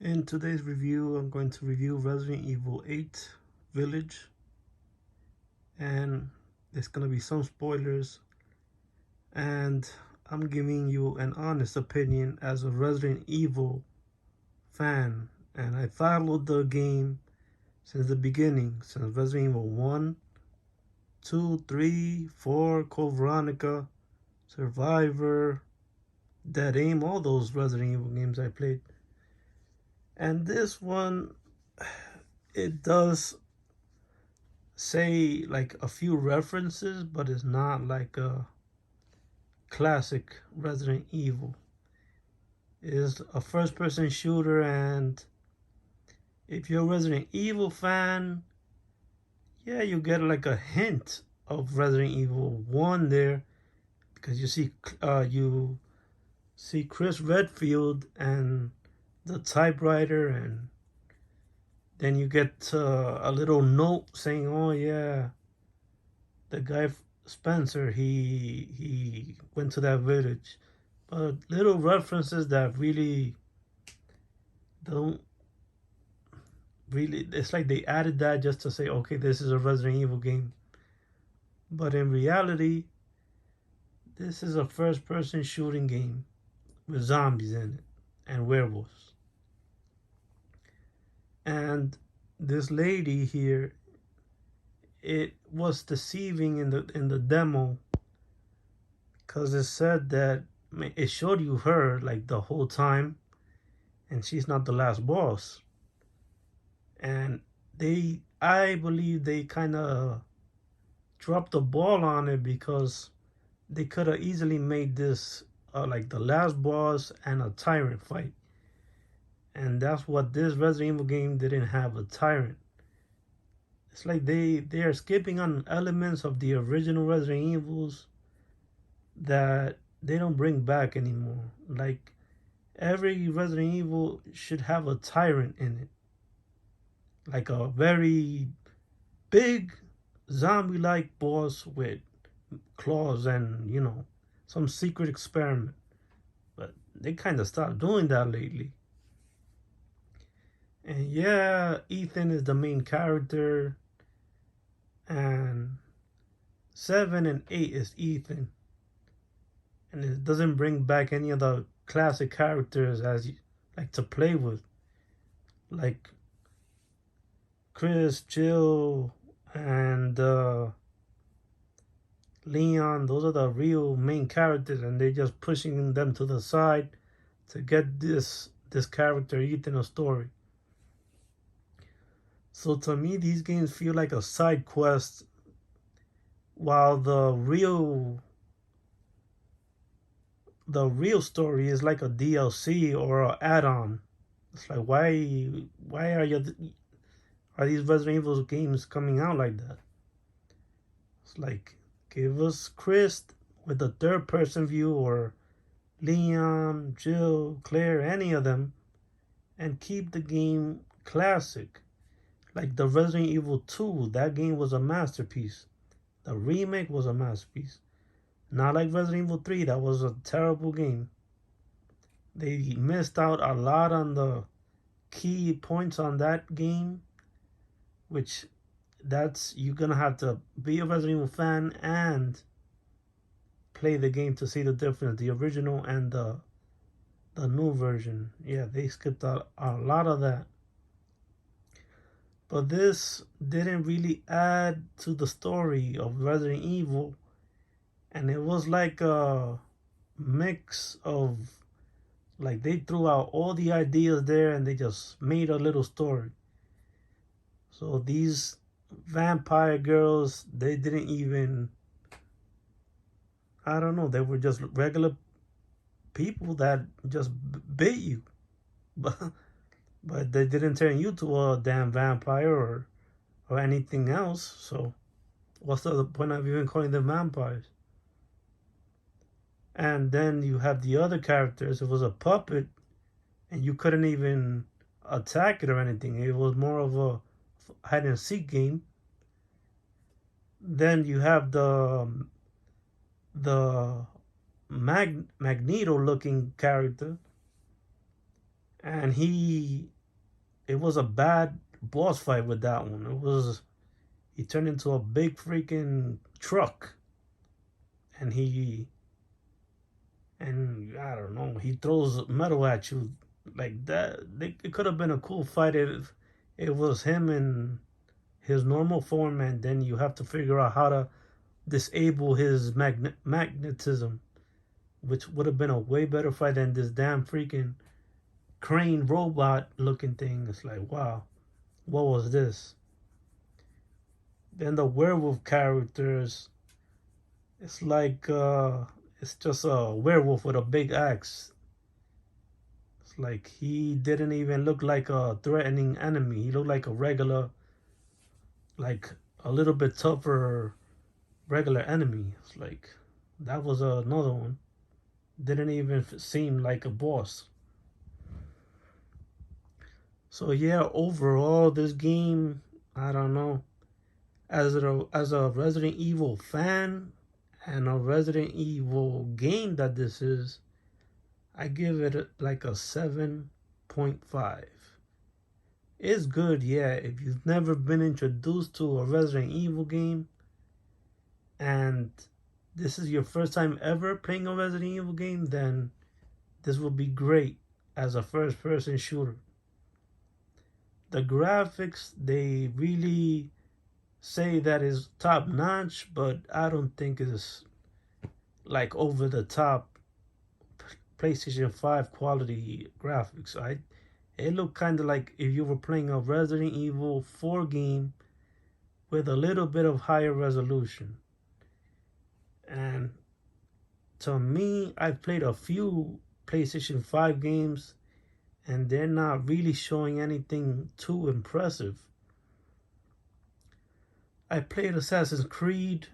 In today's review, I'm going to review Resident Evil 8 Village, and there's going to be some spoilers, and I'm giving you an honest opinion as a Resident Evil fan, and I followed the game since the beginning, since Resident Evil 1, 2, 3, 4, Code Veronica, Survivor, Dead Aim, all those Resident Evil games I played. And this one, it does say like a few references, but it's not like a classic Resident Evil. It is a first person shooter, and if you're a Resident Evil fan, yeah, you get like a hint of Resident Evil 1 there, because you see Chris Redfield and the typewriter, and then you get a little note saying, "Oh yeah, the guy Spencer, he went to that village." But little references that really don't really. It's like they added that just to say, okay, this is a Resident Evil game. But in reality, this is a first-person shooting game with zombies in it and werewolves. And this lady here, it was deceiving in the demo, because it said that it showed you her like the whole time, and she's not the last boss. And I believe they kind of dropped the ball on it, because they could have easily made this like the last boss and a tyrant fight, and that's what this Resident Evil game didn't have, a tyrant. It's like they are skipping on elements of the original Resident Evils that they don't bring back anymore. Like every Resident Evil should have a tyrant in it, like a very big zombie-like boss with claws and some secret experiment. But they kind of stopped doing that lately. And yeah, Ethan is the main character, and 7 and 8 is Ethan, and it doesn't bring back any of the classic characters as you like to play with, like Chris, Jill, and Leon. Those are the real main characters, and they're just pushing them to the side to get this character Ethan a story. So to me, these games feel like a side quest, while the real story is like a DLC or an add-on. It's like, why are these Resident Evil games coming out like that? It's like, give us Chris with the third person view, or Leon, Jill, Claire, any of them, and keep the game classic. Like the Resident Evil 2, that game was a masterpiece. The remake was a masterpiece. Not like Resident Evil 3, that was a terrible game. They missed out a lot on the key points on that game, which that's you're gonna have to be a Resident Evil fan and play the game to see the difference, the original and the new version. Yeah, they skipped out a lot of that. But this didn't really add to the story of Resident Evil, and it was like a mix of, like, they threw out all the ideas there and they just made a little story. So these vampire girls, they didn't even, I don't know, they were just regular people that just bit you. But they didn't turn you to a damn vampire or anything else. So what's the point of even calling them vampires? And then you have the other characters. It was a puppet, and you couldn't even attack it or anything. It was more of a hide and seek game. Then you have the Magneto looking character, and it was a bad boss fight with that one. It was he turned into a big freaking truck, and I don't know, he throws metal at you like that. It could have been a cool fight if it was him in his normal form, and then you have to figure out how to disable his magnetism, which would have been a way better fight than this damn freaking crane robot looking thing. It's like, wow, what was this? Then the werewolf characters, it's like it's just a werewolf with a big axe. It's like he didn't even look like a threatening enemy. He looked like a regular, like a little bit tougher regular enemy. It's like that was another one. Didn't even seem like a boss. So yeah, overall, this game, I don't know. As a Resident Evil fan and a Resident Evil game that this is, I give it like a 7.5. It's good, yeah. If you've never been introduced to a Resident Evil game and this is your first time ever playing a Resident Evil game, then this will be great as a first person shooter. The graphics, they really say that is top notch, but I don't think it's like over the top PlayStation 5 quality graphics. It looked kind of like if you were playing a Resident Evil 4 game with a little bit of higher resolution. And to me, I've played a few PlayStation 5 games and they're not really showing anything too impressive. I played Assassin's Creed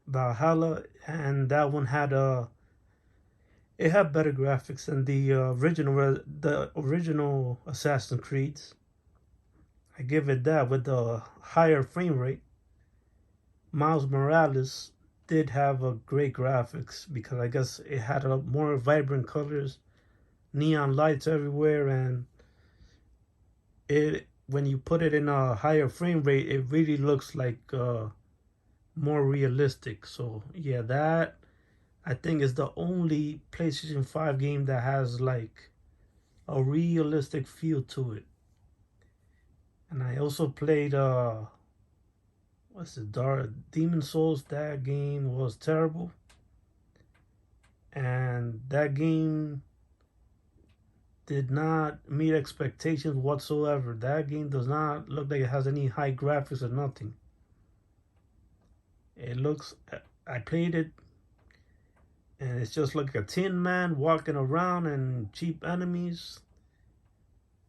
Valhalla, and that one had it had better graphics than the original Assassin's Creeds. I give it that with the higher frame rate. Miles Morales did have a great graphics because I guess it had a more vibrant colors, neon lights everywhere, and it when you put it in a higher frame rate, it really looks like more realistic. So yeah, that I think is the only PlayStation 5 game that has like a realistic feel to it. And I also played what's it, Dark Demon Souls. That game was terrible. And that game did not meet expectations whatsoever. That game does not look like it has any high graphics or nothing. It looks I played it and it's just like a tin man walking around and cheap enemies.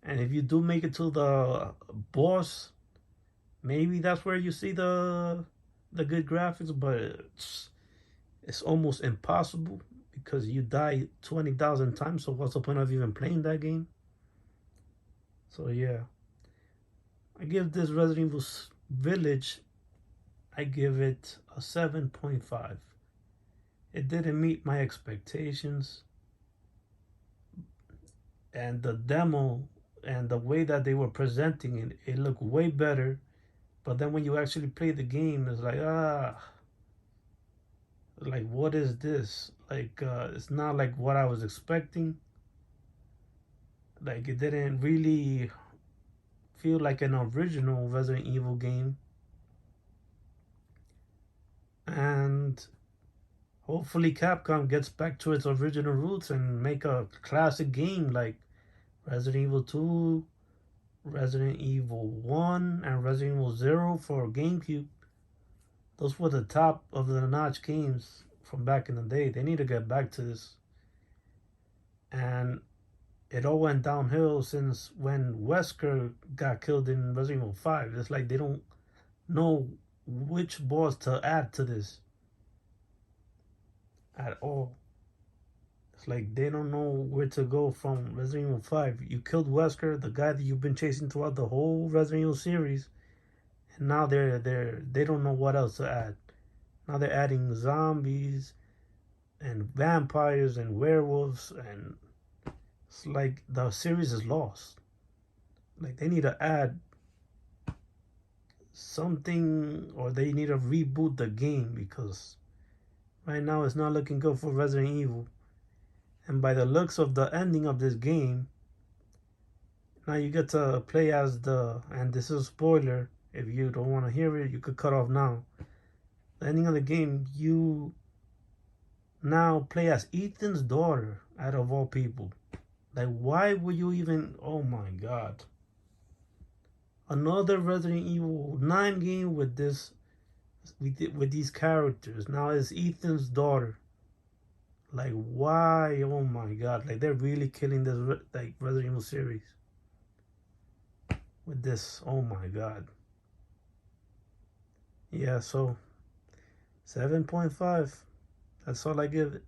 And if you do make it to the boss, maybe that's where you see the good graphics, but it's almost impossible because you die 20,000 times. So what's the point of even playing that game? So yeah, I give this Resident Evil Village, I give it a 7.5. It didn't meet my expectations, and the demo and the way that they were presenting it, it looked way better. But then when you actually play the game, it's like what is this? Like it's not like what I was expecting. Like it didn't really feel like an original Resident Evil game. And hopefully Capcom gets back to its original roots and make a classic game like Resident Evil 2, Resident Evil 1, and Resident Evil 0 for GameCube. Those were the top of the notch games from back in the day. They need to get back to this. And it all went downhill since when Wesker got killed in Resident Evil 5. It's like they don't know which boss to add to this at all. It's like they don't know where to go from Resident Evil 5. You killed Wesker, the guy that you've been chasing throughout the whole Resident Evil series, and now they don't know what else to add. Now they're adding zombies and vampires and werewolves, and It's like the series is lost. Like they need to add something, or they need to reboot the game, because right now it's not looking good for Resident Evil. And by the looks of the ending of this game, now you get to play as the, and this is a spoiler, if you don't want to hear it, you could cut off now. The ending of the game, you now play as Ethan's daughter, out of all people. Like, why would you even? Oh my god! Another Resident Evil 9 game with this, with these characters. Now it's Ethan's daughter. Like, why? Oh my god! Like, they're really killing this like Resident Evil series with this. Oh my god! Yeah, so 7.5. That's all I give it.